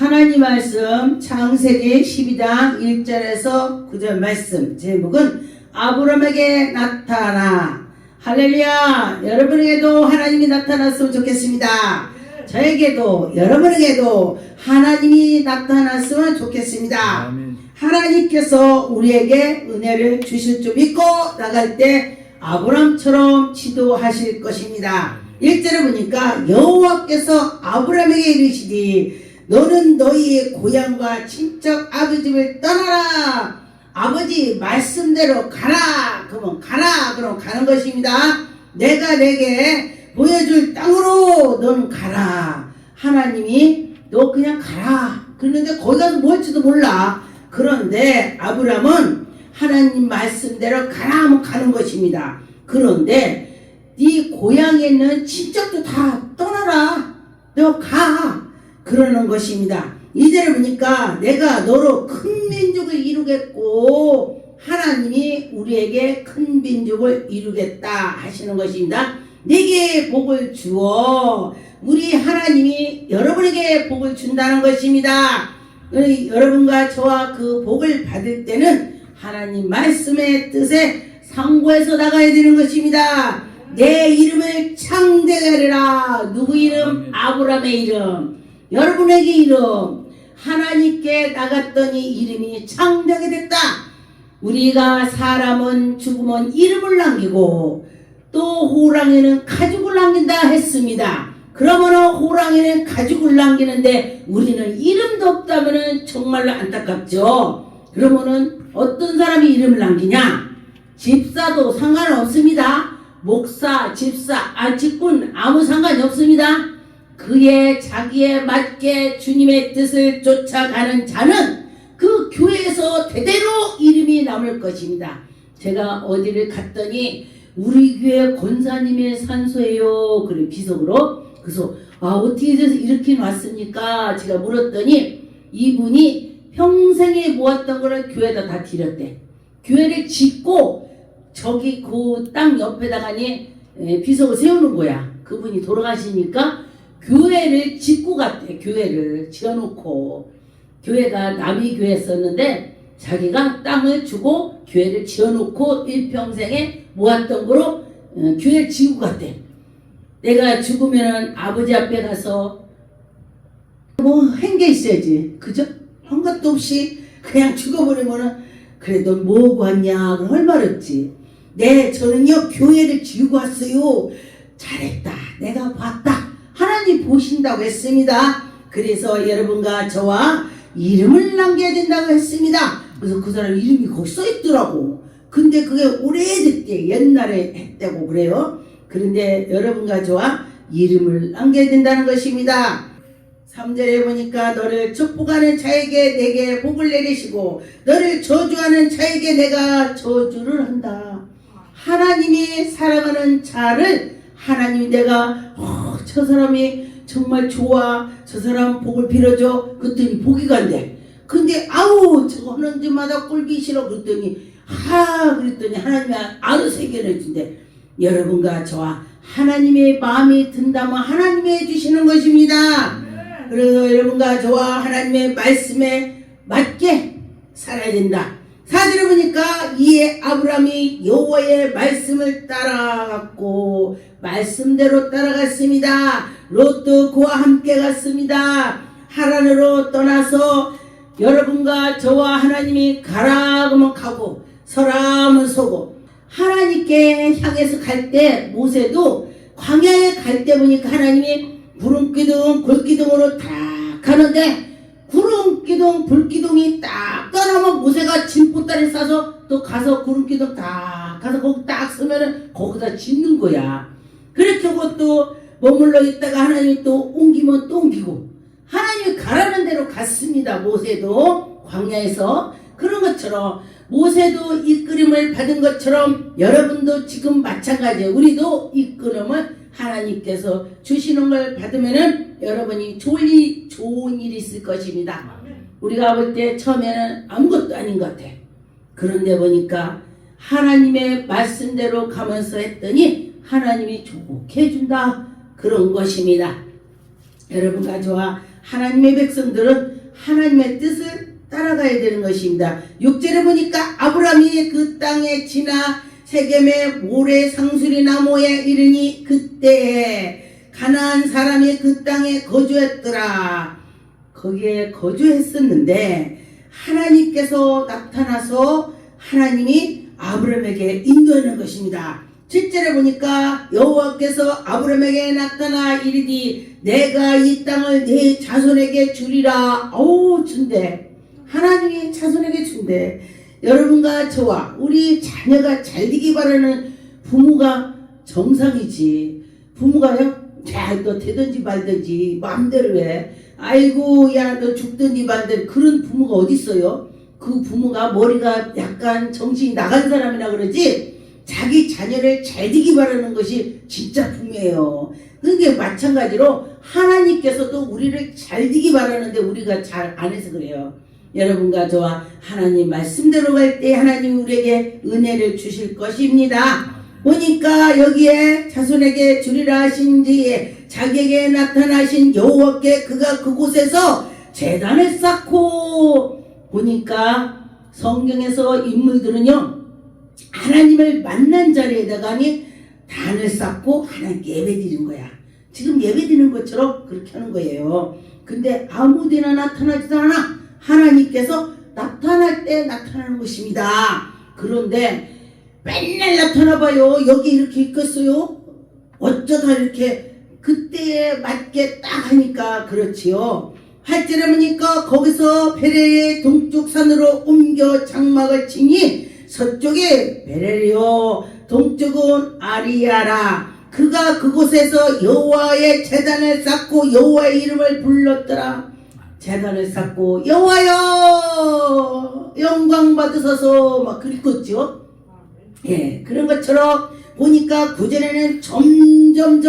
하나님 말씀 창세기 12장 1절에서 9절 말씀 제목은 아브라함에게 나타나. 할렐루야. 여러분에게도 하나님이 나타났으면 좋겠습니다. 저에게도 여러분에게도 하나님이 나타났으면 좋겠습니다. 아멘. 하나님께서 우리에게 은혜를 주실 줄 믿고 나갈 때 아브라함처럼 지도하실 것입니다. 1절에 보니까 여호와께서 아브라함에게 이르시되 너는 너희의 고향과 친척 아버지를 떠나라. 아버지 말씀대로 가라. 그러면 가라. 그럼 가는 것입니다. 내가 내게 보여줄 땅으로 너는 가라. 하나님이 너 그냥 가라. 그런데 거기 가서 뭐 할지도 몰라. 그런데 아브라함은 하나님 말씀대로 가라 하면 가는 것입니다. 그런데 네 고향에 있는 친척도 다 떠나라. 너 가. 그러는 것입니다. 이제를 보니까 내가 너로 큰 민족을 이루겠고 하나님이 우리에게 큰 민족을 이루겠다 하시는 것입니다. 내게 복을 주어 우리 하나님이 여러분에게 복을 준다는 것입니다. 여러분과 저와 그 복을 받을 때는 하나님 말씀의 뜻에 상고해서 나가야 되는 것입니다. 내 이름을 창대하게 하리라. 누구 이름? 아브라함의 이름. 여러분에게 이름. 하나님께 나갔더니 이름이 창대하게 됐다. 우리가 사람은 죽으면 이름을 남기고 또 호랑이는 가죽을 남긴다 했습니다. 그러면 호랑이는 가죽을 남기는데 우리는 이름도 없다면 정말로 안타깝죠. 그러면은 어떤 사람이 이름을 남기냐? 집사도 상관없습니다. 목사, 집사, 직분 아무 상관이 없습니다. 그의 자기에 맞게 주님의 뜻을 쫓아가는 자는 그 교회에서 대대로 이름이 남을 것입니다. 제가 어디를 갔더니 우리 교회 권사님의 산소예요. 그래 비속으로. 그래서 어떻게 돼서 이렇게 놨습니까? 제가 물었더니 이분이 평생에 모았던 거를 교회에다 다 드렸대. 교회를 짓고 저기 그 땅 옆에다가니 비석을 세우는 거야. 그분이 돌아가시니까 교회를 짓고 갔대. 교회를 지어놓고. 교회가 남이 교회였었는데 자기가 땅을 주고 교회를 지어놓고 일평생에 모았던 거로 교회를 지고 갔대. 내가 죽으면 아버지 앞에 가서 뭐 한 게 있어야지. 그죠? 한 것도 없이 그냥 죽어버리면은 그래 넌 뭐하고 왔냐? 그럼 할 말 없지. 네, 저는요 교회를 지고 왔어요. 잘했다. 내가 봤다. 하나님 보신다고 했습니다. 그래서 여러분과 저와 이름을 남겨야 된다고 했습니다. 그래서 그 사람 이름이 거기 써있더라고. 근데 그게 오래됐대. 옛날에 했다고 그래요. 그런데 여러분과 저와 이름을 남겨야 된다는 것입니다. 3절에 보니까 너를 축복하는 자에게 내게 복을 내리시고 너를 저주하는 자에게 내가 저주를 한다. 하나님이 사랑하는 자를 하나님이 내가 저 사람이 정말 좋아. 저 사람 복을 빌어줘. 그랬더니 복이 간대. 근데 아우 저거 하는 데마다 꼴비 싫어. 그랬더니 그랬더니 하나님이 알아서 해결해 준대. 여러분과 저와 하나님의 마음이 든다면 하나님이 해주시는 것입니다. 그래서 여러분과 저와 하나님의 말씀에 맞게 살아야 된다. 4절에 보니까 이에 아브라함이 여호와의 말씀을 따라갔고 말씀대로 따라갔습니다. 롯도 그와 함께 갔습니다. 하란으로 떠나서 여러분과 저와 하나님이 가라 그러면 가고 서라 하면 서고 하나님께 향해서 갈 때 모세도 광야에 갈 때 보니까 하나님이 구름기둥 불기둥으로 딱 가는데 구름기둥 불기둥이 딱 떠나면 모세가 짐보따리 싸서 또 가서 구름기둥 딱 가서 거기 딱 서면은 거기다 짓는 거야. 그렇게 하고 또 머물러 있다가 하나님이 또 옮기면 또 옮기고 하나님이 가라는 대로 갔습니다. 모세도 광야에서. 그런 것처럼 모세도 이끌음을 받은 것처럼 여러분도 지금 마찬가지예요. 우리도 이끌음을 하나님께서 주시는 걸 받으면은 여러분이 좋은 일이 있을 것입니다. 우리가 볼 때 처음에는 아무것도 아닌 것 같아. 그런데 보니까 하나님의 말씀대로 가면서 했더니 하나님이 좋게 해준다. 그런 것입니다. 여러분과 저와 하나님의 백성들은 하나님의 뜻을 따라가야 되는 것입니다. 6절에 보니까 아브라함이 그 땅에 지나 세겜의 모래 상수리 나무에 이르니 그때에 가나안 사람이 그 땅에 거주했더라. 거기에 거주했었는데 하나님께서 나타나서 하나님이 아브라함에게 인도하는 것입니다. 7절에 보니까 여호와께서 아브라함에게 나타나 이르디 내가 이 땅을 네 자손에게 주리라. 준대. 하나님이 자손에게 준대. 여러분과 저와 우리 자녀가 잘 되기 바라는 부모가 정상이지. 부모가요? 너 되든지 말든지 마음대로 해. 아이고 야 너 죽든지 말든지. 그런 부모가 어디 있어요? 그 부모가 머리가 약간 정신이 나간 사람이라 그러지 자기 자녀를 잘 되기 바라는 것이 진짜 부모예요. 그게 마찬가지로 하나님께서도 우리를 잘 되기 바라는데 우리가 잘 안 해서 그래요. 여러분과 저와 하나님 말씀대로 갈 때 하나님이 우리에게 은혜를 주실 것입니다. 보니까 여기에 자손에게 주리라 하신지 자기에게 나타나신 여호와께 그가 그곳에서 제단을 쌓고, 보니까 성경에서 인물들은요 하나님을 만난 자리에다가니 단을 쌓고 하나님께 예배드리는 거야. 지금 예배드리는 것처럼 그렇게 하는 거예요. 근데 아무데나 나타나지도 않아. 하나님께서 나타날 때 나타나는 것입니다. 그런데 맨날 나타나봐요. 여기 이렇게 있겠어요? 어쩌다 이렇게 그때에 맞게 딱 하니까 그렇지요. 8절에 보니까 거기서 베레의 동쪽 산으로 옮겨 장막을 치니 서쪽에 베레리요 동쪽은 아리야라. 그가 그곳에서 여호와의 제단을 쌓고 여호와의 이름을 불렀더라. 제단을 쌓고 여호와여 영광 받으소서 막 그랬겠죠. 예, 그런 것처럼 보니까 구절에는 점점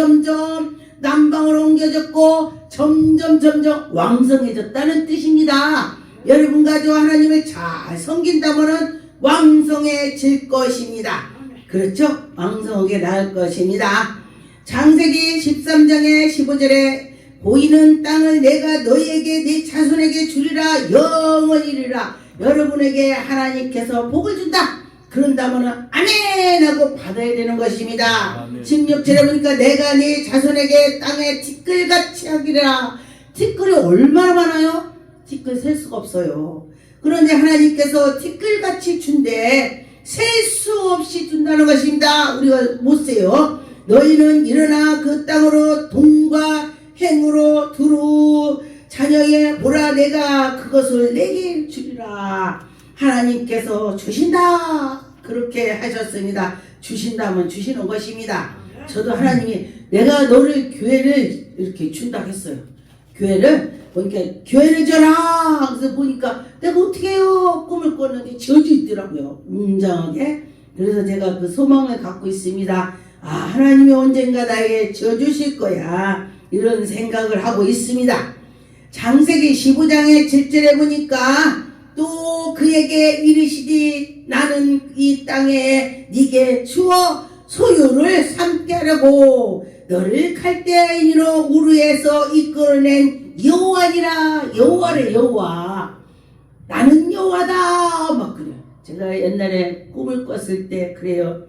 남방으로 옮겨졌고 점점 왕성해졌다는 뜻입니다. 여러분과 저 하나님을 잘 섬긴다면은 왕성해질 것입니다. 그렇죠? 왕성하게 나을 것입니다. 창세기 13장의 15절에 보이는 땅을 내가 너희에게 네 자손에게 주리라 영원히 이르라. 여러분에게 하나님께서 복을 준다. 그런다면 아멘 하고 받아야 되는 것입니다. 16절에 보니까 내가 네 자손에게 땅에 티끌같이 하기라. 티끌이 얼마나 많아요? 티끌 셀 수가 없어요. 그런데 하나님께서 티끌같이 준대. 셀 수 없이 준다는 것입니다. 우리가 못 세요. 너희는 일어나 그 땅으로 동과 행으로 두루 자녀의 보라 내가 그것을 내게 주리라. 하나님께서 주신다. 그렇게 하셨습니다. 주신다면 주시는 것입니다. 저도 하나님이 내가 너를 교회를 이렇게 준다 했어요. 교회를 보니까 교회를 줘라. 그래서 보니까 내가 어떻게 해요? 꿈을 꿨는데 지어져 있더라고요. 웅장하게. 그래서 제가 그 소망을 갖고 있습니다. 하나님이 언젠가 나에게 지어주실 거야. 이런 생각을 하고 있습니다. 창세기 15장의 7절에 보니까 또 그에게 이르시되 나는 이 땅에 네게 주어 소유를 삼게 하려고 너를 갈대아인으로 우르에서 이끌어낸 여호와니라. 여호와래 여호와. 나는 여호와다. 막 그래요. 제가 옛날에 꿈을 꿨을 때 그래요.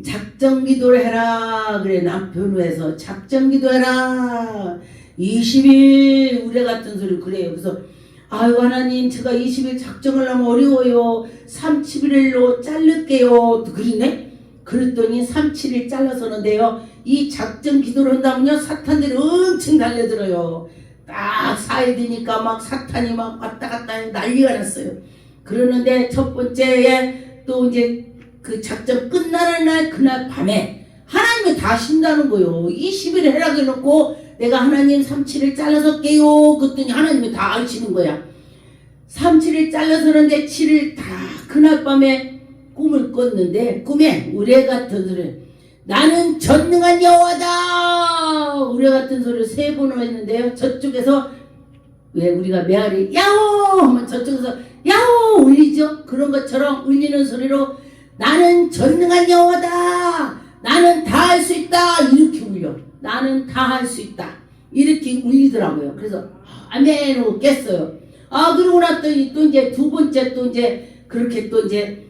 작정 기도를 해라. 그래 남편우에서 작정 기도해라. 20일 우레 같은 소리 그래요. 그래서 아유 하나님 제가 20일 작정을 하면 어려워요. 37일로 자를게요. 또 그러네. 그랬더니 37일 잘라서는데요. 이 작정 기도를 한다면요 사탄들이 엄청 달려들어요. 딱 사야 되니까 막 사탄이 막 왔다 갔다 난리가 났어요. 그러는데 첫 번째에 또 이제 그 작전 끝나는 날 그날 밤에 하나님이 다 하신다는 거예요. 20일 해라 해놓고 내가 하나님 37일 잘라서 깨요. 그랬더니 하나님이 다 하시는 거야. 37일 잘라서는데 7일 다 그날 밤에 꿈을 꿨는데 꿈에 우레 같은 소리 나는 전능한 여호와다. 우레 같은 소리를 3번을 했는데요. 저쪽에서 왜 우리가 메아리 야호 하면 저쪽에서 야호 울리죠. 그런 것처럼 울리는 소리로 나는 전능한 여호와다. 나는 다 할 수 있다. 이렇게 울려. 나는 다 할 수 있다. 이렇게 울리더라고요. 그래서 밤에는 깼어요. 그러고 났더니 또 이제 두 번째 또 이제 그렇게 또 이제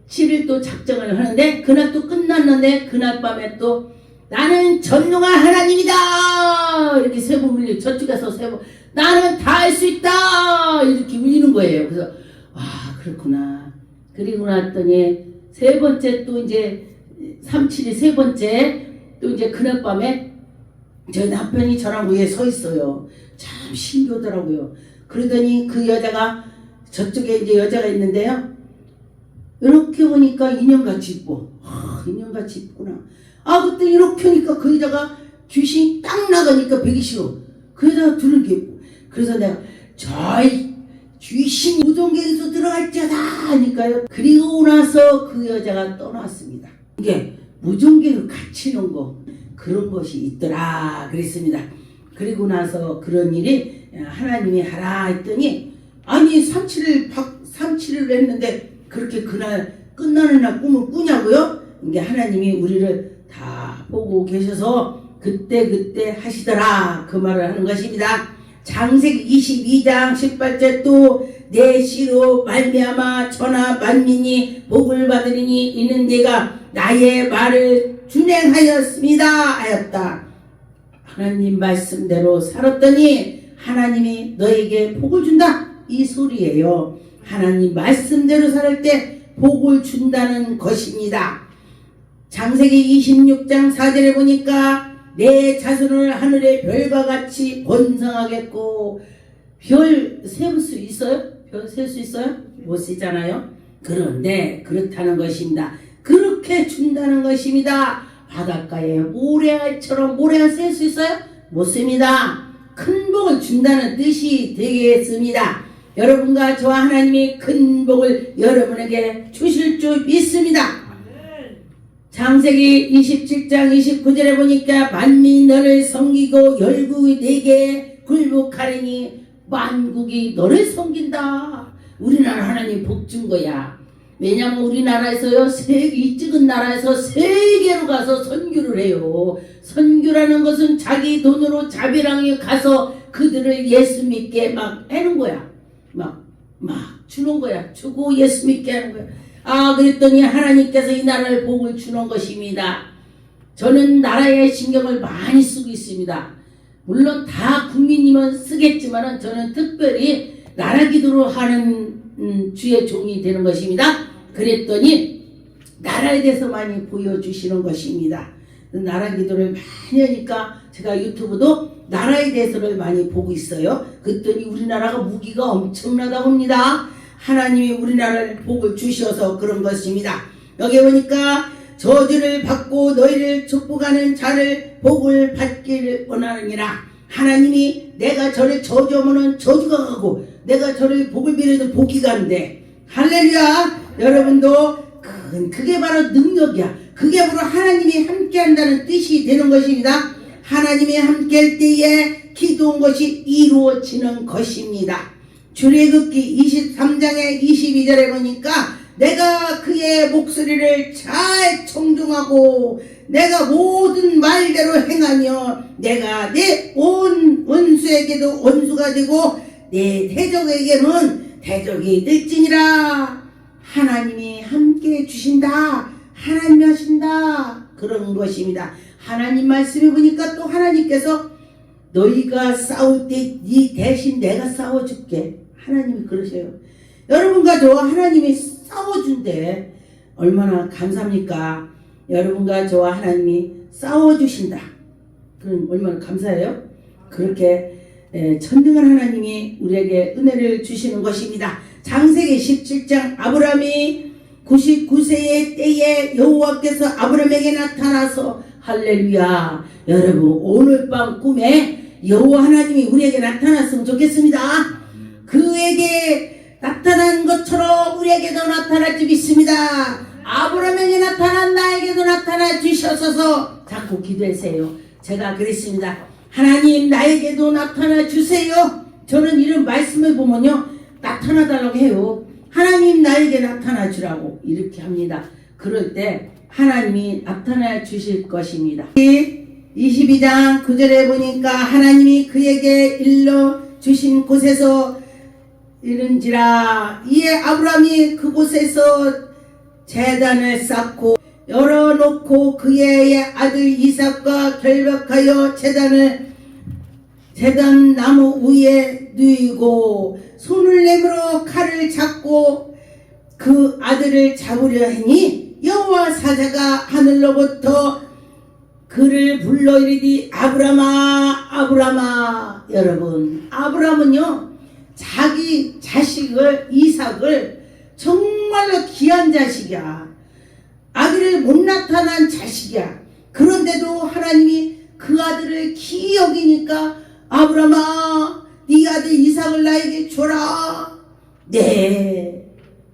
7일 또 작정을 하는데 그날 또 끝났는데 그날 밤에 또 나는 전능한 하나님이다 이렇게 세 번 울리고 저쪽에서 세 번 나는 다 할 수 있다 이렇게 울리는 거예요. 그래서 그렇구나. 그리고 났더니 세 번째 또 이제 3.7이 세 번째 또 이제 그날 밤에 저 남편이 저랑 위에 서 있어요. 참 신기하더라고요. 그러더니 그 여자가 저쪽에 이제 여자가 있는데요. 이렇게 보니까 인형같이 입고 인형같이 입구나. 그때 이렇게 하니까 그 여자가 귀신이 딱 나가니까 배기 싫어. 그 여자가 두른 게 있고. 그래서 내가 저이 귀신 무전기에서 들어갈지어다 하니까요. 그리고 나서 그 여자가 떠났습니다. 이게 무전기를 갇히는 거 그런 것이 있더라 그랬습니다. 그리고 나서 그런 일이 하나님이 하라 했더니 아니 3.7을 했는데 그렇게 그날 끝나는 날 꿈을 꾸냐고요? 이게 하나님이 우리를 다 보고 계셔서 그때 하시더라 그 말을 하는 것입니다. 창세기 22장 18절 또 내 씨로 말미암아 천하 만민이 복을 받으리니 이는 내가 나의 말을 준행하였습니다 하였다. 하나님 말씀대로 살았더니 하나님이 너에게 복을 준다 이 소리예요. 하나님 말씀대로 살 때 복을 준다는 것입니다. 창세기 26장 4절에 보니까 내 자손을 하늘의 별과 같이 번성하겠고 별 세울 수 있어요? 별 셀 수 있어요? 못 세잖아요. 그런데 그렇다는 것입니다. 그렇게 준다는 것입니다. 바닷가에 모래알처럼 모래알 셀 수 있어요? 못 셉니다. 큰 복을 준다는 뜻이 되겠습니다. 여러분과 저와 하나님이 큰 복을 여러분에게 주실 줄 믿습니다. 창세기 27장 29절에 보니까 만민이 너를 섬기고 열국이 내게 굴복하리니 만국이 너를 섬긴다. 우리나라 하나님 복 준 거야. 왜냐면 우리나라에서요 이 찍은 나라에서 세계로 가서 선교를 해요. 선교라는 것은 자기 돈으로 자비랑에 가서 그들을 예수 믿게 막 하는 거야. 막 주는 거야. 주고 예수 믿게 하는 거야. 그랬더니 하나님께서 이 나라를 복을 주는 것입니다. 저는 나라에 신경을 많이 쓰고 있습니다. 물론 다 국민이면 쓰겠지만 저는 특별히 나라 기도로 하는 주의 종이 되는 것입니다. 그랬더니 나라에 대해서 많이 보여주시는 것입니다. 나라 기도를 많이 하니까 제가 유튜브도 나라에 대해서를 많이 보고 있어요. 그랬더니 우리나라가 무기가 엄청나다고 합니다. 하나님이 우리나라를 복을 주셔서 그런 것입니다. 여기 보니까 저주를 받고 너희를 축복하는 자를 복을 받기를 원하느니라. 하나님이 내가 저를 저주하면 저주가 가고 내가 저를 복을 빌어도 복이 간대. 할렐루야. 여러분도 그게 바로 능력이야. 그게 바로 하나님이 함께한다는 뜻이 되는 것입니다. 하나님이 함께할 때에 기도한 것이 이루어지는 것입니다. 출애굽기 23장의 22절에 보니까 내가 그의 목소리를 잘 청중하고 내가 모든 말대로 행하며 내가 내 온 원수에게도 원수가 되고 내 대적에게는 대적이 될지니라. 하나님이 함께 주신다. 하나님이 하신다. 그런 것입니다. 하나님 말씀해 보니까 또 하나님께서 너희가 싸울 때 네 대신 내가 싸워줄게. 하나님이 그러셔요. 여러분과 저와 하나님이 싸워준대. 얼마나 감사합니까? 여러분과 저와 하나님이 싸워주신다. 그럼 얼마나 감사해요? 그렇게 전능한 하나님이 우리에게 은혜를 주시는 것입니다. 창세기 17장 아브라함이 99세의 때에 여호와께서 아브라함에게 나타나서 할렐루야. 여러분 오늘 밤 꿈에 여호와 하나님이 우리에게 나타났으면 좋겠습니다. 그에게 나타난 것처럼 우리에게도 나타날지 믿습니다. 아브라함에게 나타난 나에게도 나타나 주셔서 자꾸 기도하세요. 제가 그랬습니다. 하나님 나에게도 나타나 주세요. 저는 이런 말씀을 보면요 나타나달라고 해요. 하나님 나에게 나타나 주라고 이렇게 합니다. 그럴 때 하나님이 나타나 주실 것입니다. 22장 9절에 보니까 하나님이 그에게 일러 주신 곳에서 이른지라. 이에 아브라함이 그곳에서 제단을 쌓고 열어놓고 그의 아들 이삭과 결박하여 제단 나무 위에 누이고 손을 내밀어 칼을 잡고 그 아들을 잡으려 하니 여호와 사자가 하늘로부터 그를 불러 이르되 아브라함아 아브라함아. 여러분, 아브라함은요 자기 자식을 이삭을 정말로 귀한 자식이야. 아들을 못 나타난 자식이야. 그런데도 하나님이 그 아들을 귀히 여기니까 아브라함아 네 아들 이삭을 나에게 줘라. 네.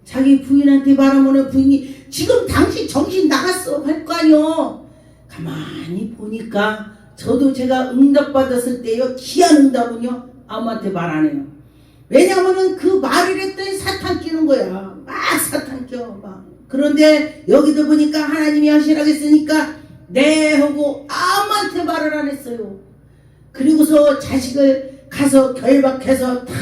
자기 부인한테 말하면 부인이 지금 당신 정신 나갔어 할 거 아니요. 가만히 보니까 저도 제가 응답받았을 때요 귀한 응답은요 아무한테 말 안 해요. 왜냐면은 그 말을 했더니 사탄 끼는 거야. 막 사탄 껴 막. 그런데 여기도 보니까 하나님이 하시라고 했으니까 네 하고 아무한테 말을 안 했어요. 그리고서 자식을 가서 결박해서 다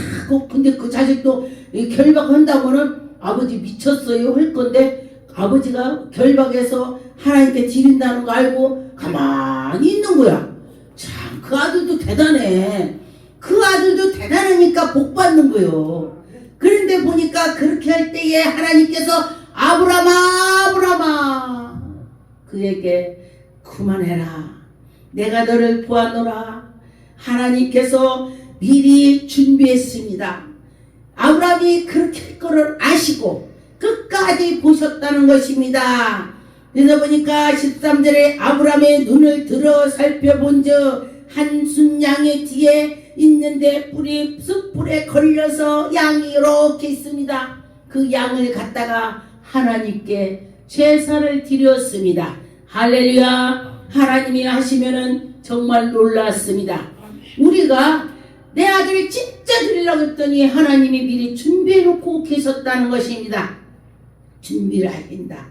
근데 그 자식도 결박한다고는 아버지 미쳤어요 할 건데 아버지가 결박해서 하나님께 드린다는 거 알고 가만히 있는 거야. 참 그 아들도 대단해. 그 아들도 대단하니까 복 받는 거요. 그런데 보니까 그렇게 할 때에 하나님께서 아브라함아 아브라함아 그에게 그만해라. 내가 너를 보았노라. 하나님께서 미리 준비했습니다. 아브라함이 그렇게 할 거를 아시고 끝까지 보셨다는 것입니다. 그래서 보니까 13절에 아브라함의 눈을 들어 살펴본즉 한 순양의 뒤에 있는데 뿔이 숯불에 걸려서 양이 이렇게 있습니다. 그 양을 갖다가 하나님께 제사를 드렸습니다. 할렐루야. 하나님이 하시면은 정말 놀랐습니다. 우리가 내 아들을 진짜 드리려고 했더니 하나님이 미리 준비해 놓고 계셨다는 것입니다. 준비를 하신다.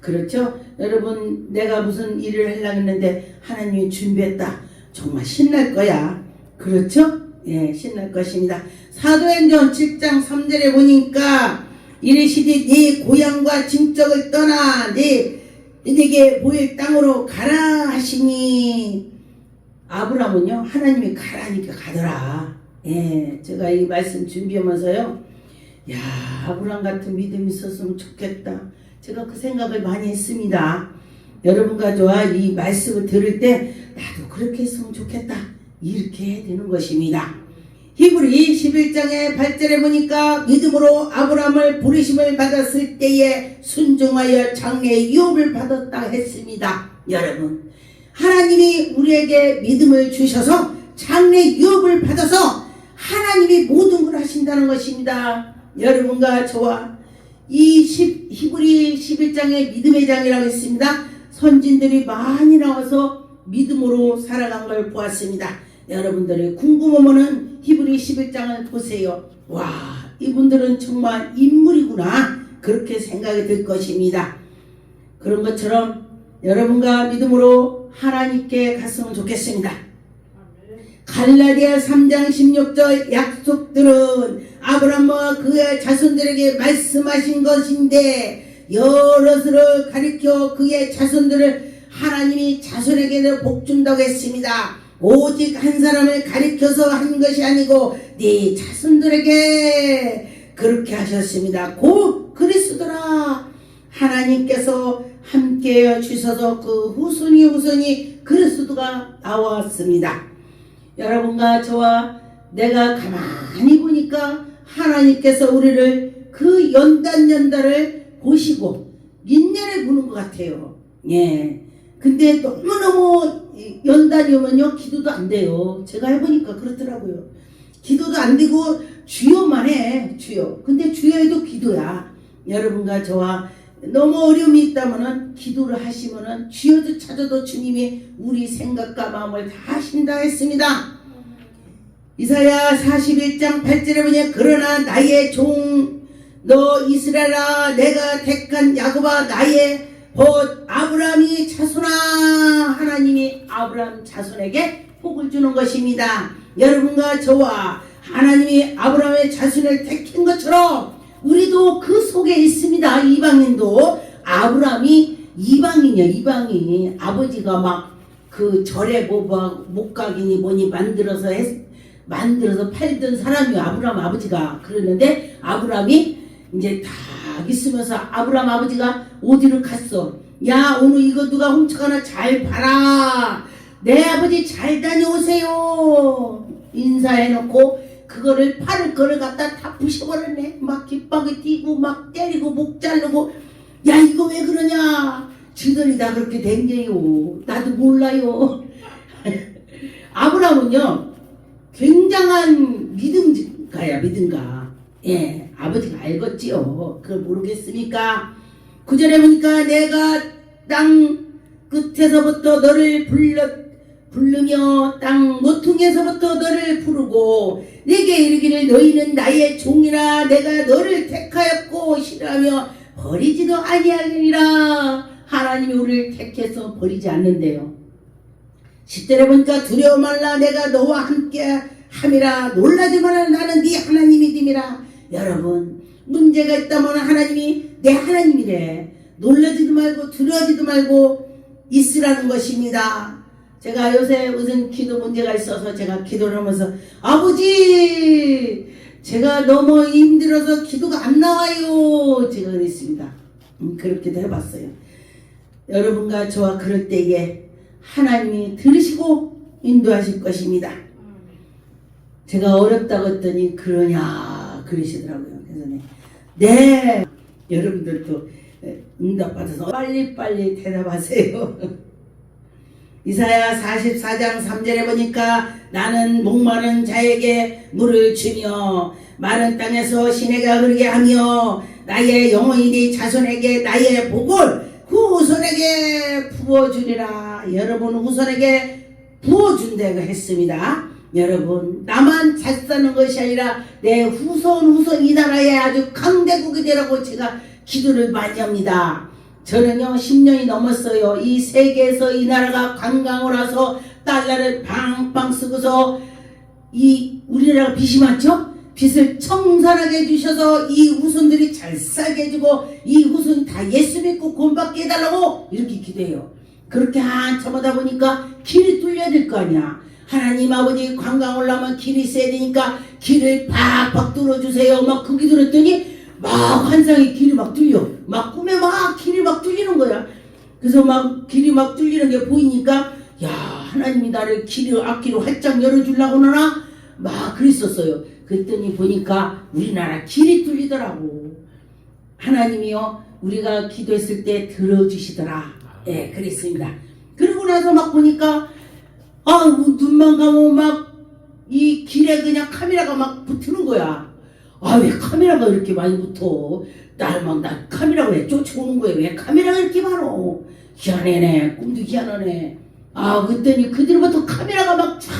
그렇죠? 여러분, 내가 무슨 일을 하려고 했는데 하나님이 준비했다. 정말 신날 거야. 그렇죠? 예, 신날 것입니다. 사도행전 7장 3절에 보니까 이르시되 네 고향과 친척을 떠나 네게 보일 땅으로 가라 하시니 아브라함은요 하나님이 가라니까 가더라. 예, 제가 이 말씀 준비하면서요 야 아브라함 같은 믿음이 있었으면 좋겠다. 제가 그 생각을 많이 했습니다. 여러분과 저와 이 말씀을 들을 때 나도 그렇게 했으면 좋겠다 이렇게 되는 것입니다. 히브리 11장의 8절에 보니까 믿음으로 아브라함을 부르심을 받았을 때에 순종하여 장래의 유업을 받았다 했습니다. 여러분, 하나님이 우리에게 믿음을 주셔서 장래 유업을 받아서 하나님이 모든 걸 하신다는 것입니다. 여러분과 저와 이 히브리 11장의 믿음의 장이라고 했습니다. 선진들이 많이 나와서 믿음으로 살아간 걸 보았습니다. 여러분들이 궁금하면은 히브리 11장을 보세요. 와, 이분들은 정말 인물이구나 그렇게 생각이 들 것입니다. 그런 것처럼 여러분과 믿음으로 하나님께 갔으면 좋겠습니다. 갈라디아 3장 16절 약속들은 아브라함과 그의 자손들에게 말씀하신 것인데 여럿을 가리켜 그의 자손들을 하나님이 자손에게도 복 준다고 했습니다. 오직 한 사람을 가리켜서 한 것이 아니고 네 자손들에게 그렇게 하셨습니다. 곧 그리스도라. 하나님께서 함께해 주셔서 그 후손이 그리스도가 나왔습니다. 여러분과 저와 내가 가만히 보니까 하나님께서 우리를 그 연단을 보시고 인내를 보는 것 같아요. 예. 근데 너무너무 연단이 오면요 기도도 안 돼요. 제가 해보니까 그렇더라고요. 기도도 안 되고 주여만 해. 주여. 근데 주여에도 기도야. 여러분과 저와 너무 어려움이 있다면은 기도를 하시면은 주여도 찾아도 주님이 우리 생각과 마음을 다 하신다 했습니다. 이사야 41장 8절에 보니 그러나 나의 종 너 이스라엘아 내가 택한 야곱아 나의 곧 아브라함이 자손아. 하나님이 아브라함 자손에게 복을 주는 것입니다. 여러분과 저와 하나님이 아브라함의 자손을 택한 것처럼 우리도 그 속에 있습니다. 이방인도. 아브라함이 이방인이야. 이방인. 아버지가 막 그 절에 목각이니 뭐니 만들어서 팔던 사람이 아브라함 아버지가. 그러는데 아브라함이 이제 다 있으면서 아브라함 아버지가 어디를 갔어. 야, 오늘 이거 누가 훔쳐가나 잘 봐라. 내 아버지 잘 다녀오세요. 인사해놓고 그거를 팔을 거를 갖다 다 부셔버렸네. 막 깃박이 띄고 막 때리고 목 자르고. 야, 이거 왜 그러냐. 지들이 다 그렇게 된 게요. 나도 몰라요. 아브라함은요 굉장한 믿음가야. 믿음가. 예, 아버지가 알겠지요. 그걸 모르겠습니까? 9절에 보니까 내가 땅 끝에서부터 너를 부르며 땅 모퉁이에서부터 너를 부르고 내게 이르기를 너희는 나의 종이라 내가 너를 택하였고 싫어하며 버리지도 아니하리라. 하나님이 우리를 택해서 버리지 않는데요. 10절에 보니까 두려워 말라 내가 너와 함께 함이라 놀라지 마라 나는 네 하나님이 됨이라. 여러분 문제가 있다면 하나님이 내 하나님이래. 놀라지도 말고 두려워하지도 말고 있으라는 것입니다. 제가 요새 무슨 기도 문제가 있어서 제가 기도를 하면서 아버지 제가 너무 힘들어서 기도가 안 나와요. 제가 그랬습니다. 그렇게도 해봤어요. 여러분과 저와 그럴 때에 하나님이 들으시고 인도하실 것입니다. 제가 어렵다고 했더니 그러냐 그러시더라고요. 그래서 네 여러분들도 응답받아서 빨리빨리 대답하세요. 이사야 44장 3절에 보니까 나는 목마른 자에게 물을 주며 마른 땅에서 시내가 흐르게 하며 나의 영혼이 네 자손에게 나의 복을 그 후손에게 부어주리라. 여러분 후손에게 부어준다고 했습니다. 여러분 나만 잘 사는 것이 아니라 내 후손 이 나라에 아주 강대국이 되라고 제가 기도를 많이 합니다. 저는요 10년이 넘었어요. 이 세계에서 이 나라가 관광을 와서 달러를 팡팡 쓰고서 이 우리나라가 빚이 많죠? 빚을 청산하게 해주셔서 이 후손들이 잘 살게 해주고 이 후손 다 예수 믿고 구원받게 해달라고 이렇게 기도해요. 그렇게 한참 하다 보니까 길이 뚫려야 될 거 아니야. 하나님 아버지 관광 올라오면 길이 있어야 되니까 길을 팍팍 뚫어주세요. 막 그 기도를 했더니 막 환상의 길이 막 뚫려. 막 꿈에 막 길이 막 뚫리는 거야. 그래서 막 길이 막 뚫리는 게 보이니까 야 하나님이 나를 길을 앞길을 활짝 열어주려고 하나 막 그랬었어요. 그랬더니 보니까 우리나라 길이 뚫리더라고. 하나님이요 우리가 기도했을 때 들어주시더라. 예, 그랬습니다. 그러고 나서 막 보니까 눈만 감으면 막 이 길에 그냥 카메라가 막 붙는 거야. 왜 카메라가 이렇게 많이 붙어? 나 카메라가 왜 쫓아오는 거야? 왜 카메라가 이렇게 많어? 희한하네. 꿈도 희한하네. 그랬더니 그들부터 카메라가 막 쫙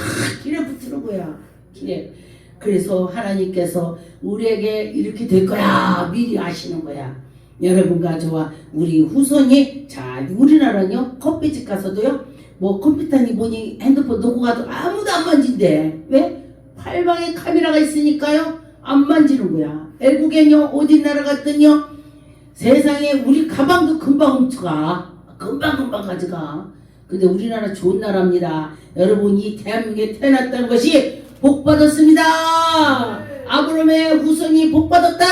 길에 붙는 거야. 길에. 그래서 하나님께서 우리에게 이렇게 될 거야 미리 아시는 거야. 여러분과 저와 우리 후손이 자 우리나라는요 커피집 가서도요 뭐 컴퓨터니 뭐니 핸드폰 놓고 가도 아무도 안 만진대. 왜? 팔방에 카메라가 있으니까요 안 만지는 거야. 외국엔요 어디 나라 갔더니요 세상에 우리 가방도 금방 훔쳐가. 금방 가져가. 근데 우리나라 좋은 나라입니다. 여러분 이 대한민국에 태어났다는 것이 복 받았습니다. 아브라함의 후손이 복 받았다.